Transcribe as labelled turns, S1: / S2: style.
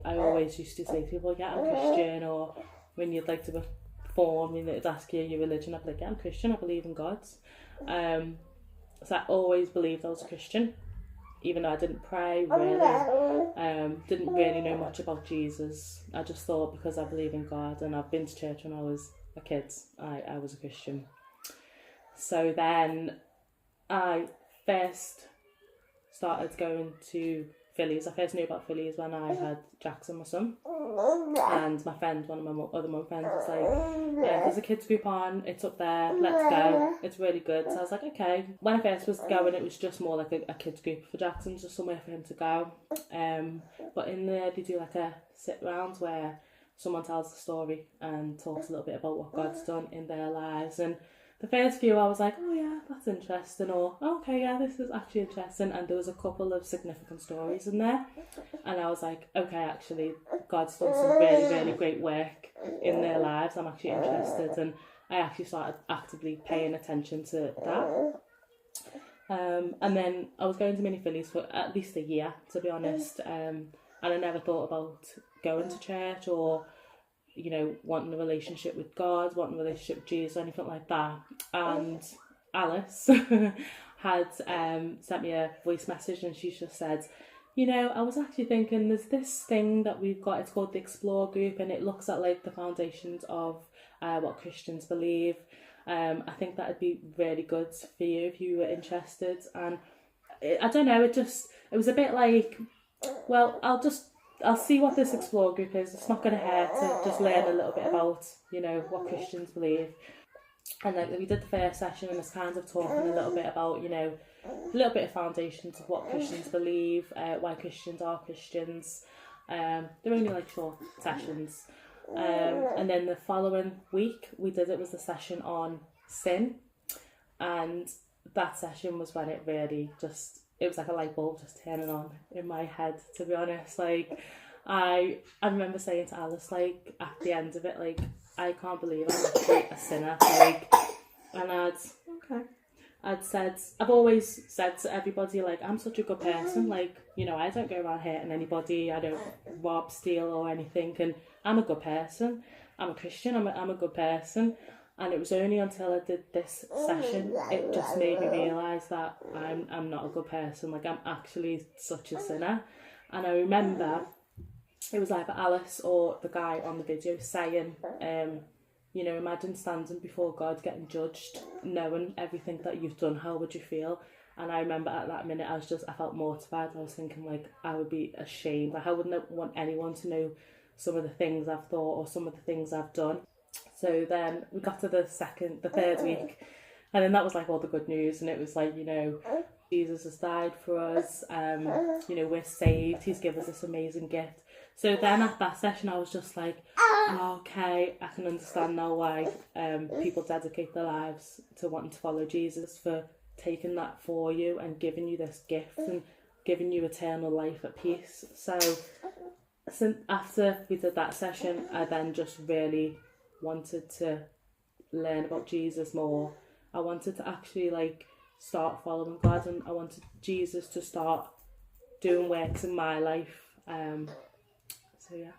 S1: I always used to say to people, yeah, I'm Christian, or when you'd like to perform and they'd ask you your religion, I'd be like, yeah, I'm Christian, I believe in God. So I always believed I was a Christian, even though I didn't pray really, didn't really know much about Jesus. I just thought because I believe in God and I've been to church when I was a kid, I was a Christian. So then I first started going to Phillies. I first knew about Phillies when I had Jackson, my son, and my friend, one of my other mum friends, was like, there's a kids group on, it's up there, let's go, it's really good. So I was like, okay. When I first was going, it was just more like a kids group for Jackson, just somewhere for him to go, but in there they do like a sit round where someone tells the story and talks a little bit about what God's done in their lives. And the first few I was like, oh yeah, that's interesting, or oh, okay, yeah, this is actually interesting. And there was a couple of significant stories in there. And I was like, okay, actually, God's done some really, really great work in their lives. I'm actually interested. And I actually started actively paying attention to that. And then I was going to mini Phillies for at least a year, to be honest. And I never thought about going to church or wanting a relationship with God, wanting a relationship with Jesus, or anything like that. And Alice had sent me a voice message, and she just said, I was actually thinking there's this thing that we've got, it's called the Explore group, and it looks at like the foundations of what Christians believe. I think that'd be really good for you if you were interested. And I don't know, it was a bit like, well, I'll see what this Explore group is. It's not going to hurt to just learn a little bit about, what Christians believe. And like we did the first session, and it's kind of talking a little bit about, a little bit of foundations of what Christians believe, why Christians are Christians. They're only like short sessions. And then the following week was the session on sin. And that session was when it really it was like a light bulb just turning on in my head, to be honest. Like, I remember saying to Alice, like, at the end of it, like, I can't believe I'm actually a sinner. Like, and I've always said to everybody, like, I'm such a good person. Like, I don't go around hurting anybody. I don't rob, steal or anything. And I'm a good person. I'm a Christian. I'm a good person. And it was only until I did this session, it just made me realise that I'm not a good person. Like, I'm actually such a sinner. And I remember it was either Alice or the guy on the video saying, imagine standing before God, getting judged, knowing everything that you've done, how would you feel? And I remember at that minute, I felt mortified. I was thinking, like, I would be ashamed. Like, I wouldn't want anyone to know some of the things I've thought or some of the things I've done. So then we got to the third week, and then that was like all the good news, and it was like, Jesus has died for us, we're saved, he's given us this amazing gift. So then at that session I was just like, okay, I can understand now why people dedicate their lives to wanting to follow Jesus, for taking that for you and giving you this gift and giving you eternal life at peace. So after we did that session, I then just really wanted to learn about Jesus more. I wanted to actually like start following God, and I wanted Jesus to start doing works in my life. So yeah.